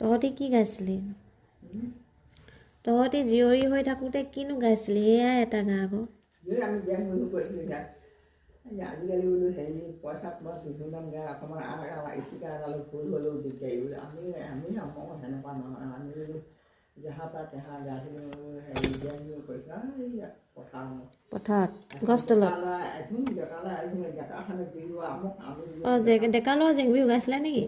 তহঁতি কি গাইছিলি? তহঁতি জীয়ৰী হৈ থাকোঁতে কিনো গাইছিলি? এয়াই এটা গান আকৌ। আমি জ্ঞান বুজি কৰিছিলোঁ গান। আজিকালি বোলো হেৰি পইচাত মই দুজনমান গাই অকণমান ইচিকা এডাল ফুল হ'লেও দিগদাৰি বোলো আমি নকওঁ সেনেকুৱা নহয়। আমি বোলো যাহা পা তেহা গাইছিলোঁ হেৰি জ্ঞান বুজি কৰিছিলোঁ পথাৰত গছ তলত অঁ ডেকা ল'ৰা জেং বিহু গাইছিলে নেকি?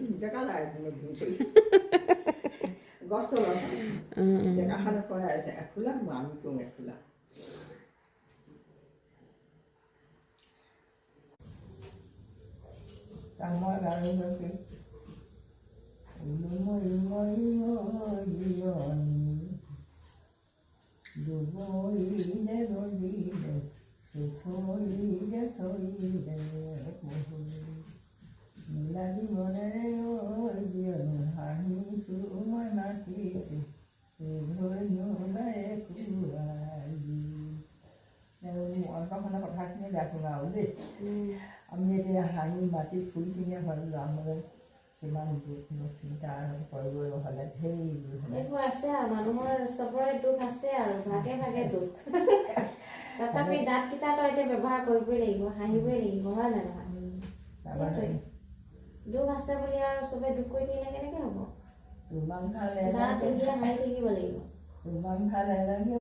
গছ তলত ডেকাখানে কৰাই আছে এখোলা আমি কওঁ এখোলা। ডাঙৰ গাড়ী মৰি মৰি ডুবৰিলে নদীলে চুঁচৰিলে চৰিলে নীলাদি মনেৰে জীয়নী হাঁহিছোঁ মই মাতিছোঁ অন্তখনৰ কথাখিনি গাইছোঁ আৰু দেই। আমি এতিয়া হাঁহি মাটি ফুল চিঙিয়ে ভাবিলোঁ আমাৰ কিমান দুখ চিন্তা কৰিবলৈ হ'লে এইবোৰ আছে আৰু মানুহৰ চবৰে দুখ আছে আৰু ভাগে ভাগে দুখ। তথাপি দাঁতকেইটা তই এতিয়া ব্যৱহাৰ কৰিবই লাগিব, হাঁহিবই লাগিব, হয় নে নহয়? দুখ আছে বুলি আৰু চবে দুখ কৰি থাকিলে কেনেকে হ'ব? দাঁত উলিয়াই হাঁহি থাকিব লাগিব।